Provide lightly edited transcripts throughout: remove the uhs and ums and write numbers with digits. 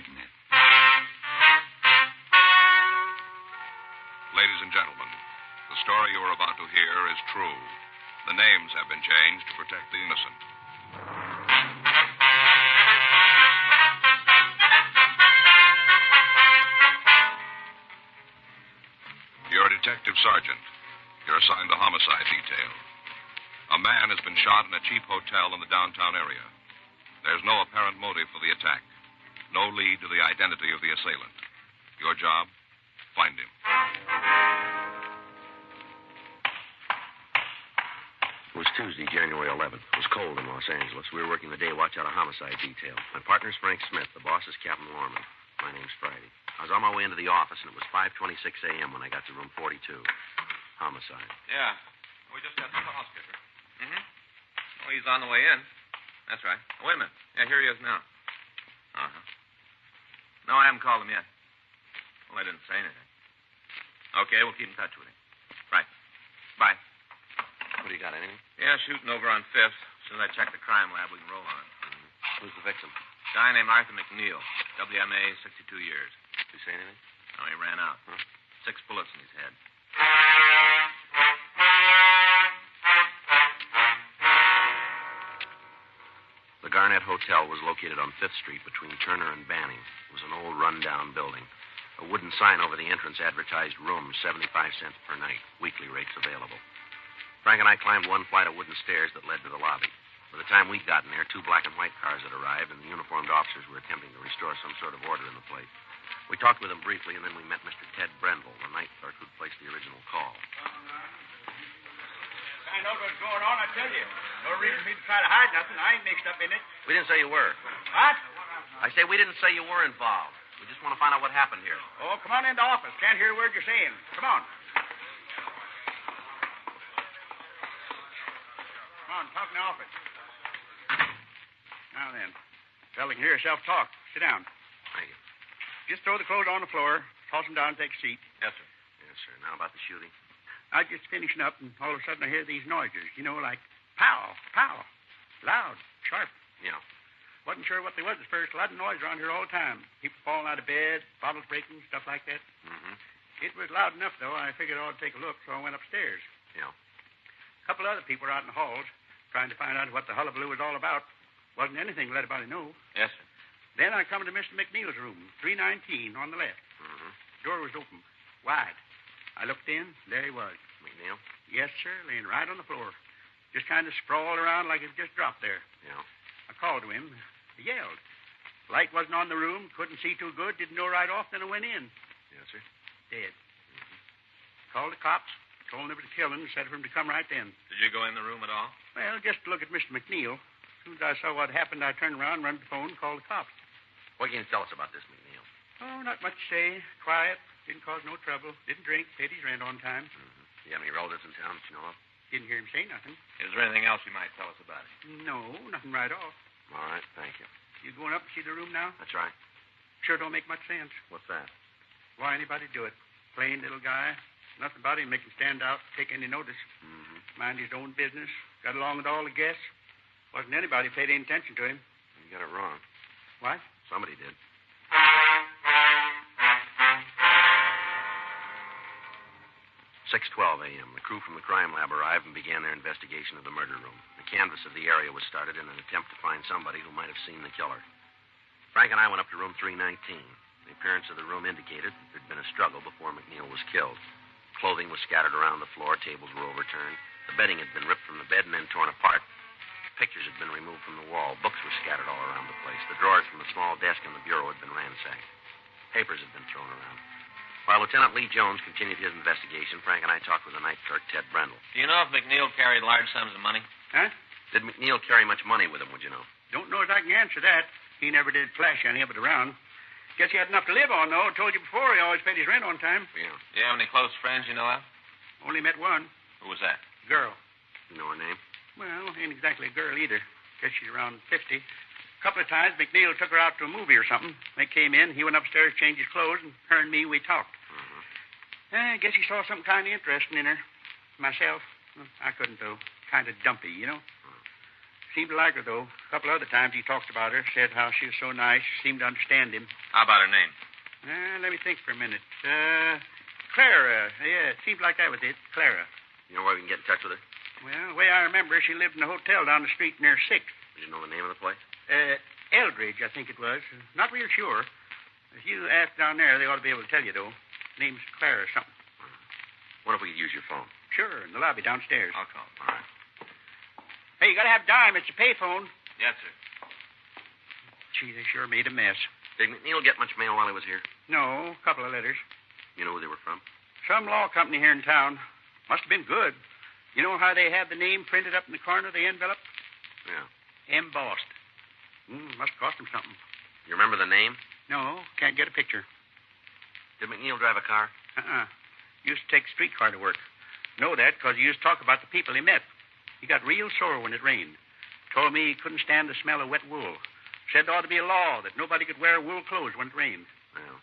Dragnet. Ladies and gentlemen, the story you are about to hear is true. The names have been changed to protect the innocent. You're a detective sergeant. You're assigned the homicide detail. A man has been shot in a cheap hotel in the downtown area. There's no apparent motive for the attack. No lead to the identity of the assailant. Your job? Find him. It was Tuesday, January 11th. It was cold in Los Angeles. We were working the day watch out of homicide detail. My partner's Frank Smith. The boss is Captain Lorman. My name's Friday. I was on my way into the office, and it was 5:26 a.m. when I got to room 42. Homicide. Yeah. We just got the call, Skipper. Mm-hmm. Oh, he's on the way in. That's right. Oh, wait a minute. Yeah, here he is now. Uh-huh. No, I haven't called him yet. Well, I didn't say anything. Okay, we'll keep in touch with him. Right. Bye. What do you got, anything? Yeah, shooting over on 5th. As soon as I check the crime lab, we can roll on it. Who's the victim? Guy named Arthur McNeil. WMA, 62 years. Did you say anything? No, he ran out. Huh? 6 bullets in his head. The Garnett Hotel was located on 5th Street between Turner and Banning. It was an old, run-down building. A wooden sign over the entrance advertised rooms, 75 cents per night. Weekly rates available. Frank and I climbed one flight of wooden stairs that led to the lobby. By the time we'd gotten there, 2 black and white cars had arrived, and the uniformed officers were attempting to restore some sort of order in the place. We talked with them briefly, and then we met Mr. Ted Brendel, the night clerk who'd placed the original call. I know what's going on, I tell you. No reason for me to try to hide nothing. I ain't mixed up in it. We didn't say you were. What? I say we didn't say you were involved. We just want to find out what happened here. Oh, come on in the office. Can't hear a word you're saying. Come on. Come on, talk in the office. Now then, fella can hear yourself talk. Sit down. Thank you. Just throw the clothes on the floor, toss them down, and take a seat. Yes, sir. Yes, sir. Now about the shooting. I was just finishing up, and all of a sudden I hear these noises, you know, like pow, pow. Loud, sharp. Yeah. Wasn't sure what they was at first. A lot of noise around here all the time. People falling out of bed, bottles breaking, stuff like that. Mm-hmm. It was loud enough, though. I figured I ought to take a look, so I went upstairs. Yeah. A couple other people were out in the halls trying to find out what the hullabaloo was all about. Wasn't anything to let anybody know. Yes, sir. Then I come to Mr. McNeil's room, 319 on the left. Mm-hmm. Door was open, wide. I looked in. There he was. McNeil? Yes, sir, laying right on the floor. Just kind of sprawled around like it just dropped there. Yeah. I called to him. He yelled. Light wasn't on the room. Couldn't see too good. Didn't know right off. Then I went in. Yes, sir. Dead. Mm-hmm. Called the cops. Told them it was a killing. Said for him to come right then. Did you go in the room at all? Well, just to look at Mr. McNeil. As soon as I saw what happened, I turned around, run to the phone, called the cops. What can you tell us about this, McNeil? Oh, not much to say. Quiet. Didn't cause no trouble. Didn't drink. Paid his rent on time. Mm-hmm. Do you have any relatives in town that you know of? Didn't hear him say nothing. Is there anything else you might tell us about it? No, nothing right off. All right, thank you. You going up to see the room now? That's right. Sure don't make much sense. What's that? Why anybody do it? Plain little guy. Nothing about him make him stand out, take any notice. Mm-hmm. Mind his own business. Got along with all the guests. Wasn't anybody paid any attention to him. You got it wrong. What? Somebody did. 6:12 a.m. The crew from the crime lab arrived and began their investigation of the murder room. The canvass of the area was started in an attempt to find somebody who might have seen the killer. Frank and I went up to room 319. The appearance of the room indicated that there'd been a struggle before McNeil was killed. Clothing was scattered around the floor. Tables were overturned. The bedding had been ripped from the bed and then torn apart. Pictures had been removed from the wall. Books were scattered all around the place. The drawers from the small desk in the bureau had been ransacked. Papers had been thrown around. While Lieutenant Lee Jones continued his investigation, Frank and I talked with the night clerk, Ted Brendel. Do you know if McNeil carried large sums of money? Huh? Did McNeil carry much money with him, would you know? Don't know as I can answer that. He never did flash any of it around. Guess he had enough to live on, though. Told you before he always paid his rent on time. Yeah. Do you have any close friends you know of? Only met one. Who was that? Girl. You know her name? Well, ain't exactly a girl either. Guess she's around 50. A couple of times, McNeil took her out to a movie or something. They came in. He went upstairs, changed his clothes, and her and me, we talked. I guess he saw something kind of interesting in her. Myself, I couldn't, though. Kind of dumpy, you know. Seemed to like her, though. A couple other times he talked about her, said how she was so nice, seemed to understand him. How about her name? Let me think for a minute. Clara. Yeah, it seemed like that was it. Clara. You know where we can get in touch with her? Well, the way I remember, she lived in a hotel down the street near 6th. Did you know the name of the place? Eldridge, I think it was. Not real sure. If you ask down there, they ought to be able to tell you, though. Name's Clara or something. What if we could use your phone? Sure, in the lobby downstairs. I'll call. All right. Hey, you gotta have dime. It's a payphone. Yes, sir. Gee, they sure made a mess. Did McNeil get much mail while he was here? No, a couple of letters. You know who they were from? Some law company here in town. Must have been good. You know how they have the name printed up in the corner of the envelope? Yeah. Embossed. Must cost them something. You remember the name? No, can't get a picture. Did McNeil drive a car? Used to take a streetcar to work. Know that because he used to talk about the people he met. He got real sore when it rained. Told me he couldn't stand the smell of wet wool. Said there ought to be a law that nobody could wear wool clothes when it rained. Well.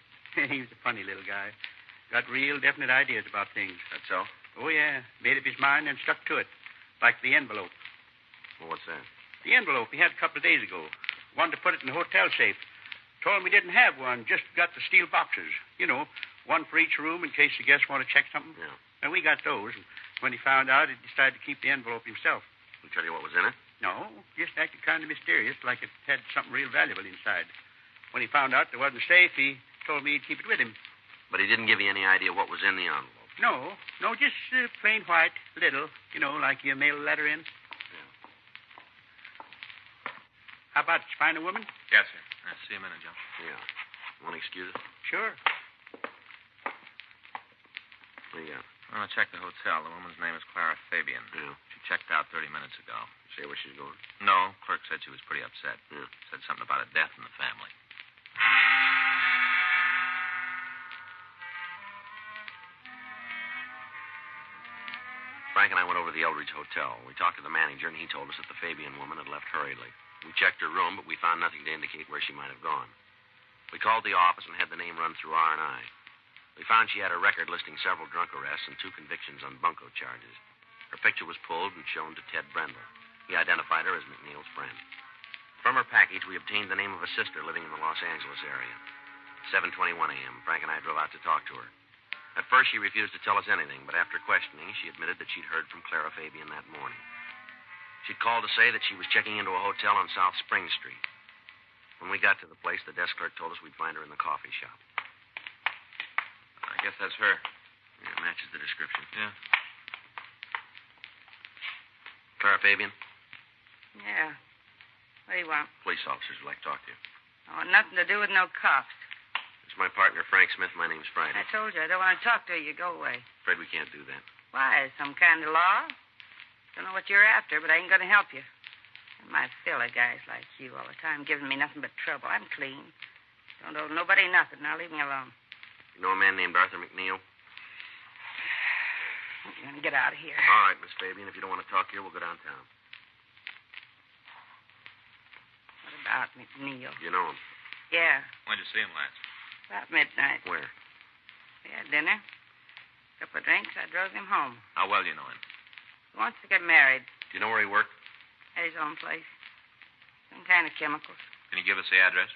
He was a funny little guy. Got real definite ideas about things. That so? Oh, yeah. Made up his mind and stuck to it. Like the envelope. Well, what's that? The envelope he had a couple of days ago. Wanted to put it in the hotel safe. Told him he didn't have one, just got the steel boxes. You know, one for each room in case the guests want to check something. Yeah. And we got those. And when he found out, he decided to keep the envelope himself. He tell you what was in it? No, just acted kind of mysterious, like it had something real valuable inside. When he found out there wasn't safe, he told me he'd keep it with him. But he didn't give you any idea what was in the envelope? No, just plain white, little, you know, like you mail a letter in. Yeah. How about it? You find a woman? Yes, sir. I'll see you in a minute, Joe. Yeah. Want to excuse us? Sure. What do you got? I'm going to check the hotel. The woman's name is Clara Fabian. Yeah. She checked out 30 minutes ago. Say where she's going? No, clerk said she was pretty upset. Yeah. Said something about a death in the family. Frank and I went over to the Eldridge Hotel. We talked to the manager, and he told us that the Fabian woman had left hurriedly. We checked her room, but we found nothing to indicate where she might have gone. We called the office and had the name run through R&I. We found she had a record listing several drunk arrests and 2 convictions on bunco charges. Her picture was pulled and shown to Ted Brendel. He identified her as McNeil's friend. From her package, we obtained the name of a sister living in the Los Angeles area. 7:21 a.m., Frank and I drove out to talk to her. At first, she refused to tell us anything, but after questioning, she admitted that she'd heard from Clara Fabian that morning. She'd called to say that she was checking into a hotel on South Spring Street. When we got to the place, the desk clerk told us we'd find her in the coffee shop. I guess that's her. Yeah, it matches the description. Yeah. Clara Fabian? Yeah. What do you want? Police officers would like to talk to you. Oh, nothing to do with no cops. It's my partner, Frank Smith. My name's Friday. I told you, I don't want to talk to you. Go away. Afraid we can't do that. Why? Some kind of law? Don't know what you're after, but I ain't going to help you. My fill of guys like you all the time giving me nothing but trouble. I'm clean. Don't owe nobody nothing. Now leave me alone. You know a man named Arthur McNeil? You're going to get out of here. All right, Miss Fabian. If you don't want to talk here, we'll go downtown. What about McNeil? You know him? Yeah, When'd you see him last? about midnight. Where? We had dinner. Couple of drinks. I drove him home. How well do you know him? He wants to get married. Do you know where he worked? At his own place. Some kind of chemicals. Can you give us the address?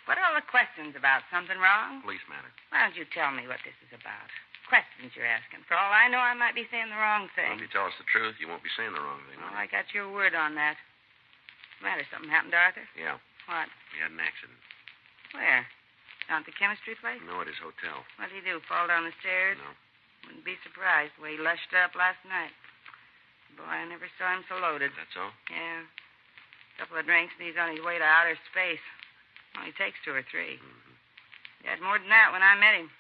What are all the questions about? Something wrong? Police matter. Why don't you tell me what this is about? Questions you're asking. For all I know, I might be saying the wrong Well, thing. if you tell us the truth, you won't be saying the wrong thing. Oh, will I you? got your word on that. What's the matter? Something happened to Arthur? Yeah. What? He had an accident. Where? Down at the chemistry place? No, at his hotel. What'd he do? Fall down the stairs? No. Wouldn't be surprised the way he lushed up last night. Boy, I never saw him so loaded. That's all? Yeah. Couple of drinks and he's on his way to outer space. Only takes 2 or 3. Mm-hmm. He had more than that when I met him.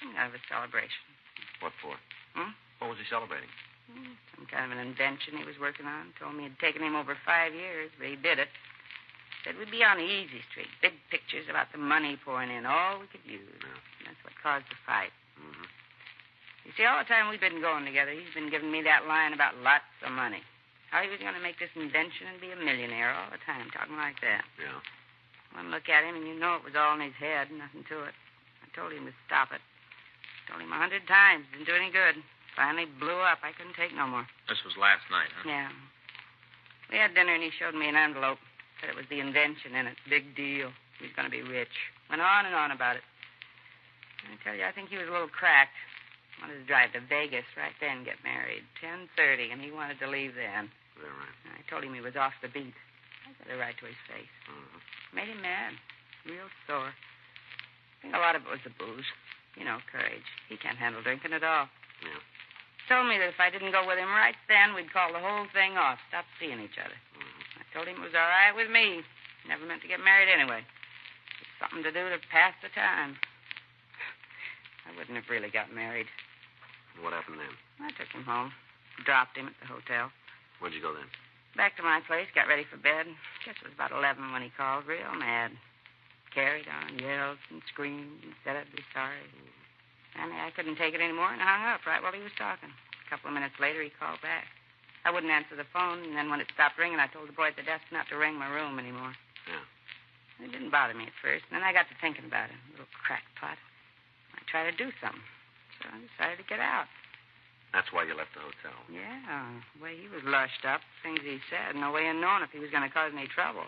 Some kind of a celebration. What for? Hmm? What was he celebrating? Some kind of an invention he was working on. Told me it'd taken him over 5 years, but he did it. Said we'd be on the easy street. Big pictures about the money pouring in. All we could use. Yeah. And that's what caused the fight. Mm-hmm. You see, all the time we've been going together, he's been giving me that line about lots of money. How he was going to make this invention and be a millionaire all the time, talking like that. Yeah. One look at him, and you know it was all in his head, nothing to it. I told him to stop it. Told him 100 times. Didn't do any good. Finally blew up. I couldn't take no more. This was last night, huh? Yeah. We had dinner, and he showed me an envelope. Said it was the invention in it. Big deal. He was going to be rich. Went on and on about it. I tell you, I think he was a little cracked. Wanted to drive to Vegas right then, get married. 10:30, and he wanted to leave then. Is that right? I told him he was off the beat. I said it right to his face. Made him mad. Real sore. I think a lot of it was the booze. You know, courage. He can't handle drinking at all. Yeah. Told me that if I didn't go with him right then, we'd call the whole thing off. Stop seeing each other. I told him it was all right with me. Never meant to get married anyway. Just something to do to pass the time. I wouldn't have really got married. What happened then? I took him home. Dropped him at the hotel. Where'd you go then? Back to my place, got ready for bed. Guess it was about 11 when he called, real mad. Carried on, yelled and screamed and said I'd be sorry. I couldn't take it anymore, and I hung up right while he was talking. A couple of minutes later, he called back. I wouldn't answer the phone, and then when it stopped ringing, I told the boy at the desk not to ring my room anymore. Yeah. It didn't bother me at first, and then I got to thinking about it. A little crackpot. I'd try to do something. So I decided to get out. That's why you left the hotel. Yeah, the way he was lushed up, things he said, no way of knowing if he was going to cause any trouble.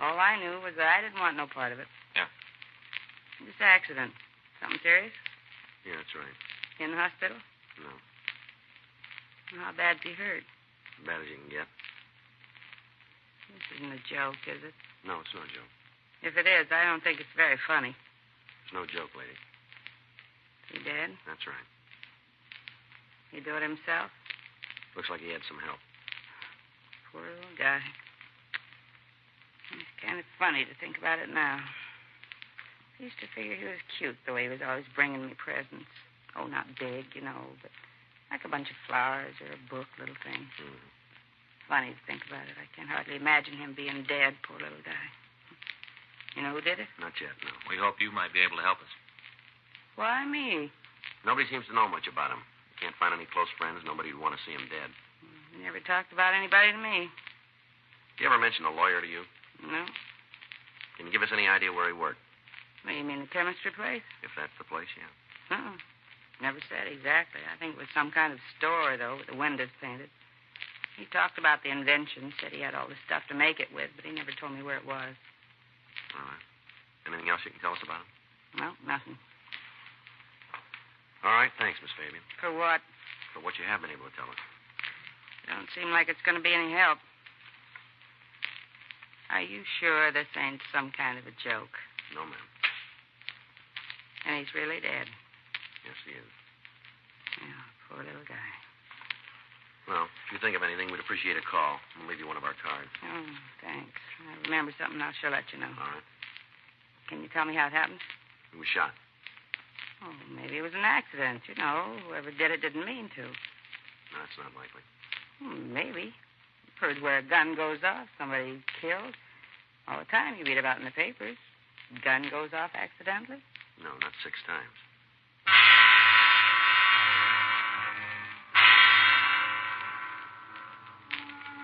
All I knew was that I didn't want no part of it. Yeah. This accident. Something serious? Yeah, that's right. In the hospital? No. Well, how bad's he hurt? As bad as you can get. This isn't a joke, is it? No, it's no joke. If it is, I don't think it's very funny. It's no joke, lady. Is he dead? That's right. He do it himself? Looks like he had some help. Poor little guy. It's kind of funny to think about it now. I used to figure he was cute, the way he was always bringing me presents. Oh, not big, you know, but like a bunch of flowers or a book, little things. Funny to think about it. I can't hardly imagine him being dead, poor little guy. You know who did it? Not yet, no. We hope you might be able to help us. Why me? Nobody seems to know much about him. Can't find any close friends. Nobody would want to see him dead. He never talked about anybody to me. Did you ever mention a lawyer to you? No? Can you give us any idea where he worked? Well, you mean the chemistry place? If that's the place, yeah. Never said exactly. I think it was some kind of store, though, with the windows painted. He talked about the invention, said he had all the stuff to make it with, but he never told me where it was. All right. Anything else you can tell us about him? No, nothing. All right, thanks, Miss Fabian. For what? For what you have been able to tell us. It don't seem like it's going to be any help. Are you sure this ain't some kind of a joke? No, ma'am. And he's really dead? Yes, he is. Yeah, poor little guy. Well, if you think of anything, we'd appreciate a call. We'll leave you one of our cards. Oh, thanks. I remember something, I'll sure let you know. All right. Can you tell me how it happened? He was shot. Oh, maybe it was an accident. You know, whoever did it didn't mean to. No, that's not likely. Maybe. You've heard where a gun goes off, somebody killed. All the time you read about in the papers. Gun goes off accidentally. No, not 6 times.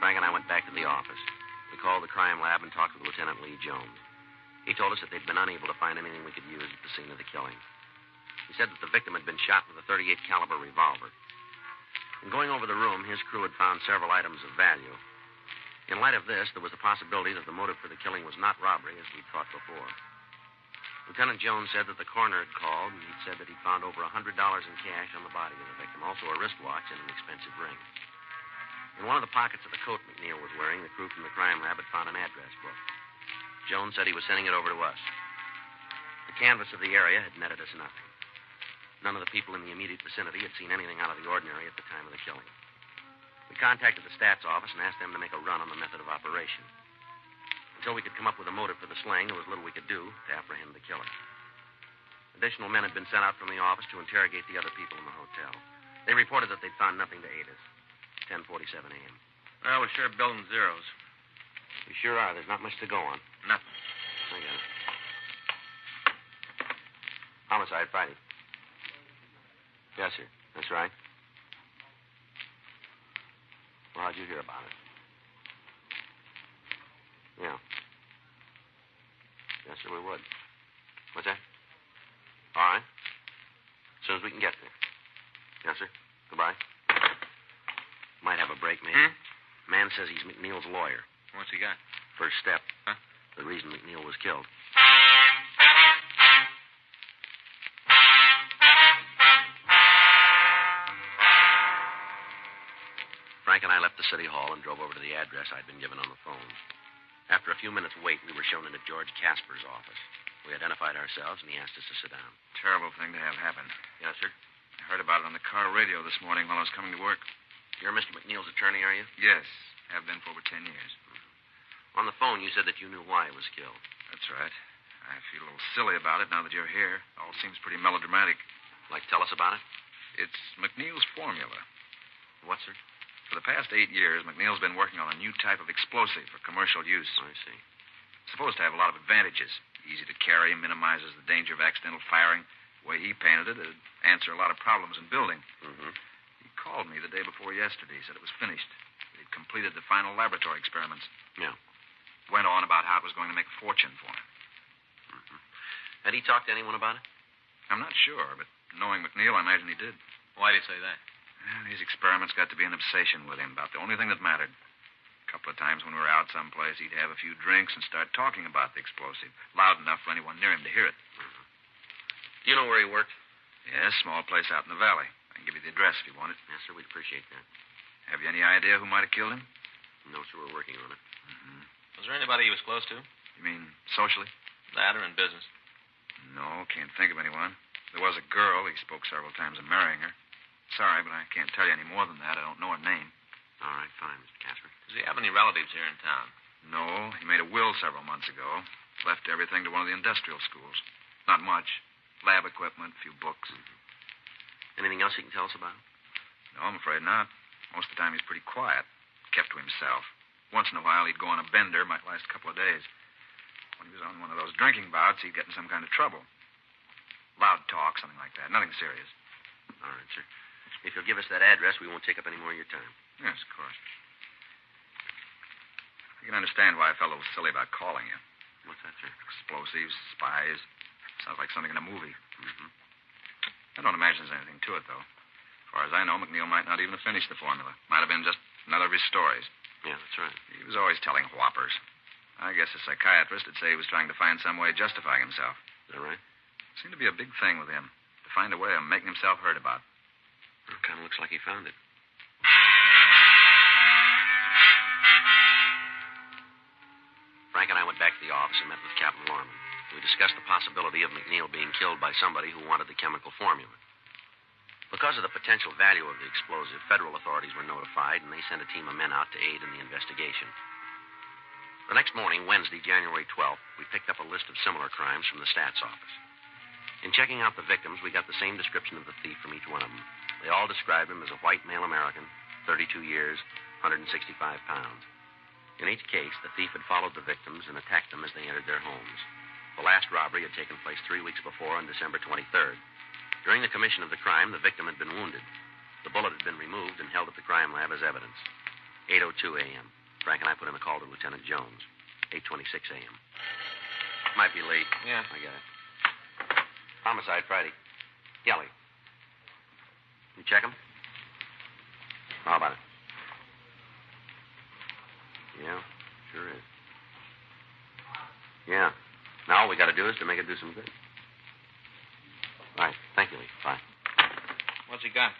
Frank and I went back to the office. We called the crime lab and talked with Lieutenant Lee Jones. He told us that they'd been unable to find anything we could use at the scene of the killing. He said that the victim had been shot with a .38 caliber revolver. In going over the room, his crew had found several items of value. In light of this, there was the possibility that the motive for the killing was not robbery, as we'd thought before. Lieutenant Jones said that the coroner had called, and he'd said that he'd found over $100 in cash on the body of the victim, also a wristwatch and an expensive ring. In one of the pockets of the coat McNeil was wearing, the crew from the crime lab had found an address book. Jones said he was sending it over to us. The canvass of the area had netted us nothing. None of the people in the immediate vicinity had seen anything out of the ordinary at the time of the killing. We contacted the stats office and asked them to make a run on the method of operation. Until we could come up with a motive for the slaying, there was little we could do to apprehend the killer. Additional men had been sent out from the office to interrogate the other people in the hotel. They reported that they'd found nothing to aid us. 10:47 a.m. Well, we're sure building zeros. We sure are. There's not much to go on. Nothing. I got it. Homicide, Friday. Yes, sir. That's right. Well, how'd you hear about it? Yeah. Yes, sir, we would. What's that? All right. As soon as we can get there. Yes, sir. Goodbye. Might have a break, maybe. Man says he's McNeil's lawyer. What's he got? First step. Huh? The reason McNeil was killed. Frank and I left the city hall and drove over to the address I'd been given on the phone. After a few minutes' wait, we were shown into George Casper's office. We identified ourselves, and he asked us to sit down. Terrible thing to have happen. Yes, sir? I heard about it on the car radio this morning while I was coming to work. You're Mr. McNeil's attorney, are you? Yes, have been for over 10 years. On the phone, you said that you knew why he was killed. That's right. I feel a little silly about it now that you're here. All seems pretty melodramatic. Like, tell us about it? It's McNeil's formula. What, sir? For the past 8 years, McNeil's been working on a new type of explosive for commercial use. I see. It's supposed to have a lot of advantages. Easy to carry, minimizes the danger of accidental firing. The way he painted it, it'd answer a lot of problems in building. Mm-hmm. He called me the day before yesterday, said it was finished. He'd completed the final laboratory experiments. Yeah. Went on about how it was going to make a fortune for him. Mm-hmm. Had he talked to anyone about it? I'm not sure, but knowing McNeil, I imagine he did. Why did he say that? Well, these experiments got to be an obsession with him, about the only thing that mattered. A couple of times when we were out someplace, he'd have a few drinks and start talking about the explosive, loud enough for anyone near him to hear it. Mm-hmm. Do you know where he worked? Yes, small place out in the valley. I can give you the address if you want it. Yes, sir, we'd appreciate that. Have you any idea who might have killed him? No, sir, we're working on it. Mm-hmm. Was there anybody he was close to? You mean socially? That or in business? No, can't think of anyone. There was a girl. He spoke several times of marrying her. Sorry, but I can't tell you any more than that. I don't know her name. All right, fine, Mr. Casper. Does he have any relatives here in town? No, he made a will several months ago. Left everything to one of the industrial schools. Not much. Lab equipment, a few books. Mm-hmm. Anything else you can tell us about him? No, I'm afraid not. Most of the time he's pretty quiet. Kept to himself. Once in a while he'd go on a bender, might last a couple of days. When he was on one of those drinking bouts, he'd get in some kind of trouble. Loud talk, something like that. Nothing serious. All right, sir. If you'll give us that address, we won't take up any more of your time. Yes, of course. You can understand why I felt a little silly about calling you. What's that, sir? Explosives, spies. Sounds like something in a movie. Mm-hmm. I don't imagine there's anything to it, though. As far as I know, McNeil might not even have finished the formula. Might have been just another of his stories. Yeah, that's right. He was always telling whoppers. I guess a psychiatrist would say he was trying to find some way of justifying himself. Is that right? Seemed to be a big thing with him. To find a way of making himself heard about. Well, it kind of looks like he found it. Frank and I went back to the office and met with Captain Lorman. We discussed the possibility of McNeil being killed by somebody who wanted the chemical formula. Because of the potential value of the explosive, federal authorities were notified, and they sent a team of men out to aid in the investigation. The next morning, Wednesday, January 12th, we picked up a list of similar crimes from the stats office. In checking out the victims, we got the same description of the thief from each one of them. They all described him as a white male American, 32 years, 165 pounds. In each case, the thief had followed the victims and attacked them as they entered their homes. The last robbery had taken place 3 weeks before on December 23rd. During the commission of the crime, the victim had been wounded. The bullet had been removed and held at the crime lab as evidence. 8:02 a.m. Frank and I put in a call to Lieutenant Jones. 8:26 a.m. Might be late. Yeah. I get it. Homicide Friday. Kelly. You check him? How about it? Yeah, sure is. Yeah. Now all we got to do is to make it do some good. Right. Thank you, Lee. Bye. What's he got?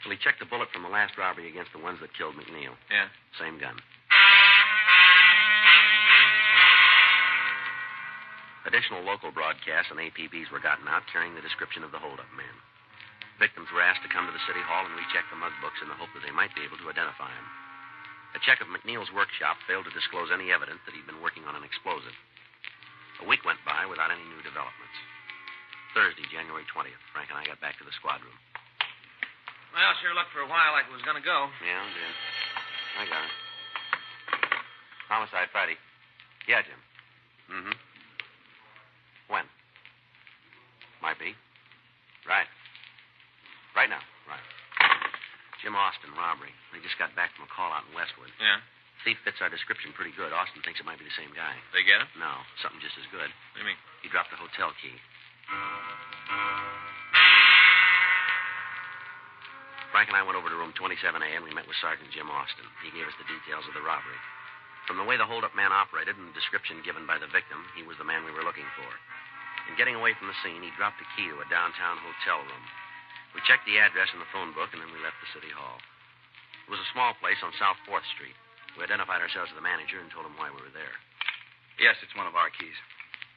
Well, he checked the bullet from the last robbery against the ones that killed McNeil. Yeah. Same gun. Additional local broadcasts and APBs were gotten out carrying the description of the holdup man. Victims were asked to come to the city hall and recheck the mug books in the hope that they might be able to identify him. A check of McNeil's workshop failed to disclose any evidence that he'd been working on an explosive. A week went by without any new developments. Thursday, January 20th, Frank and I got back to the squad room. Well, sure looked for a while like it was going to go. Yeah, it did. I got it. Homicide Friday. Yeah, Jim. Mm-hmm. When? Might be. Right. Right now. Right. Jim Austin, robbery. They just got back from a call out in Westwood. Yeah. Thief fits our description pretty good. Austin thinks it might be the same guy. They get him? No, something just as good. What do you mean? He dropped the hotel key. Frank and I went over to room 27A, and we met with Sergeant Jim Austin. He gave us the details of the robbery. From the way the hold-up man operated and the description given by the victim, he was the man we were looking for. In getting away from the scene, he dropped a key to a downtown hotel room. We checked the address in the phone book, and then we left the city hall. It was a small place on South 4th Street. We identified ourselves as the manager and told him why we were there. Yes, it's one of our keys.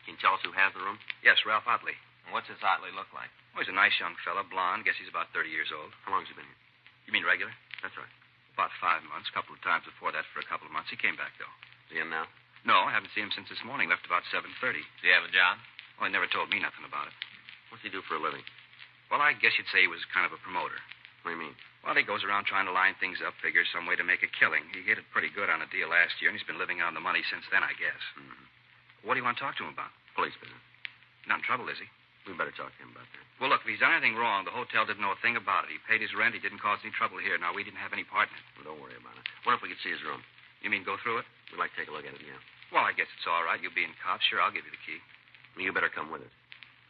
Can you tell us who has the room? Yes, Ralph Otley. What's this Otley look like? Oh, he's a nice young fella, blonde. Guess he's about 30 years old. How long has he been here? You mean regular? That's right. About 5 months. A couple of times before that for a couple of months. He came back, though. Is he in now? No, I haven't seen him since this morning. Left about 7:30. Do you have a job? Well, he never told me nothing about it. What's he do for a living? Well, I guess you'd say he was kind of a promoter. What do you mean? Well, he goes around trying to line things up, figures some way to make a killing. He hit it pretty good on a deal last year, and he's been living on the money since then, I guess. Mm-hmm. What do you want to talk to him about? Police business. Not in trouble, is he? We better talk to him about that. Well, look, if he's done anything wrong, the hotel didn't know a thing about it. He paid his rent. He didn't cause any trouble here. Now, we didn't have any part in it. Well, don't worry about it. Wonder if we could see his room. You mean go through it? We'd like to take a look at it, yeah. Well, I guess it's all right. You being cops, sure, I'll give you the key. Well, you better come with us.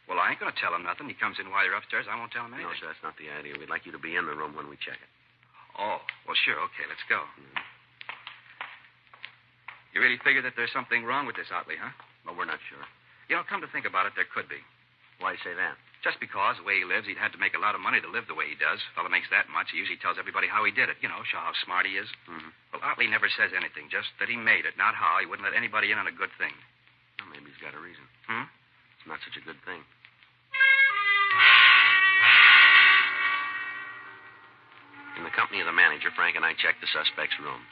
Well, I ain't going to tell him nothing. He comes in while you're upstairs. I won't tell him anything. No, sir, that's not the idea. We'd like you to be in the room when we check it. Oh, well, sure. Okay, let's go. Mm-hmm. You really figure that there's something wrong with this Otley, huh? Well, we're not sure. You know, come to think about it, there could be. Why do you say that? Just because the way he lives, he'd had to make a lot of money to live the way he does. Fella makes that much. He usually tells everybody how he did it. You know, show how smart he is. Mm-hmm. Well, Otley never says anything, just that he made it, not how. He wouldn't let anybody in on a good thing. Well, maybe he's got a reason. Hmm? It's not such a good thing. In the company of the manager, Frank and I checked the suspect's room.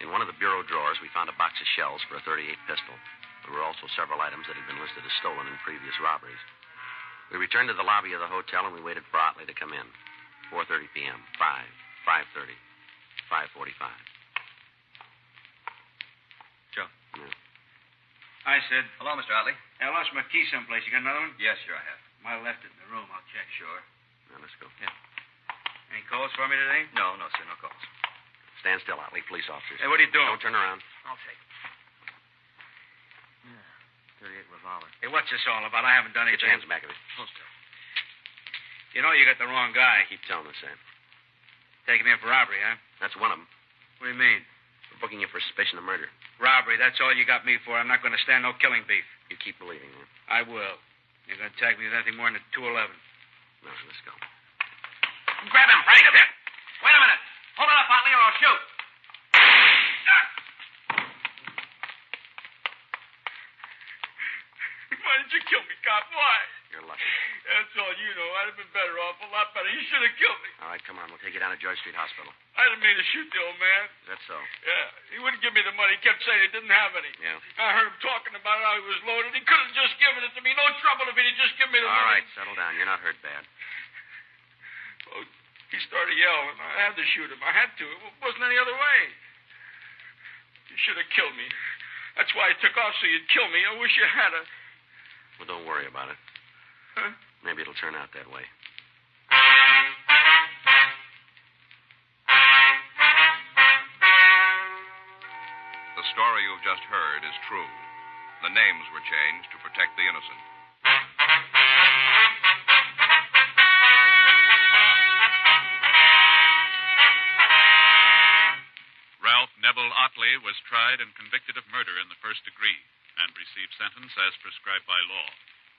In one of the bureau drawers, we found a box of shells for a .38 pistol. There were also several items that had been listed as stolen in previous robberies. We returned to the lobby of the hotel, and we waited for Otley to come in. 4:30 p.m., 5:30, 5:45. Joe. Yeah. Hi, Sid. Hello, Mr. Otley. I lost my key someplace. You got another one? Yes, sure I have. Might have left it in the room. I'll check. Sure. Now, let's go. Any calls for me today? No, sir, no calls. Stand still, Otley. Police officers. Hey, what are you doing? Don't turn around. I'll take it. Yeah, .38 revolver. Hey, what's this all about? I haven't done Get anything. your hands back of it. Hold still. You know you got the wrong guy. Keep telling us that. Taking me in for robbery, huh? That's one of them. What do you mean? We're booking you for suspicion of murder. Robbery. That's all you got me for. I'm not going to stand no killing beef. You keep believing that. I will. You're going to tag me with anything more than a 211. No, let's go. Grab him, Frank. Wait a minute. Hold it up, Otley, or I'll shoot. Why did you kill me, cop? Why? You're lucky. That's all you know. I'd have been better off, a lot better. You should have killed me. All right, come on. We'll take you down to George Street Hospital. I didn't mean to shoot the old man. Is that so? Yeah, he wouldn't give me the money. He kept saying he didn't have any. Yeah. I heard him talking about how he was loaded. He could have just given it to me. No trouble if he'd just given me the All money. right, settle down. You're not hurt bad. Well, he started yelling. I had to shoot him. I had to. It wasn't any other way. You should have killed me. That's why he took off, so you'd kill me. I wish you had a... Well, don't worry about it. Huh? Maybe it'll turn out that way. The story you've just heard is true. The names were changed to protect the innocent. Ralph Neville Otley was tried and convicted of murder in the first degree and received sentence as prescribed by law.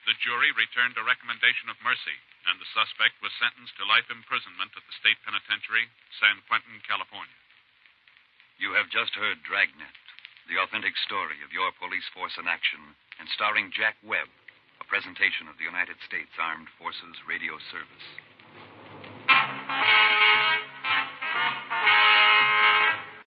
The jury returned a recommendation of mercy, and the suspect was sentenced to life imprisonment at the state penitentiary, San Quentin, California. You have just heard Dragnet, the authentic story of your police force in action, and starring Jack Webb, a presentation of the United States Armed Forces Radio Service.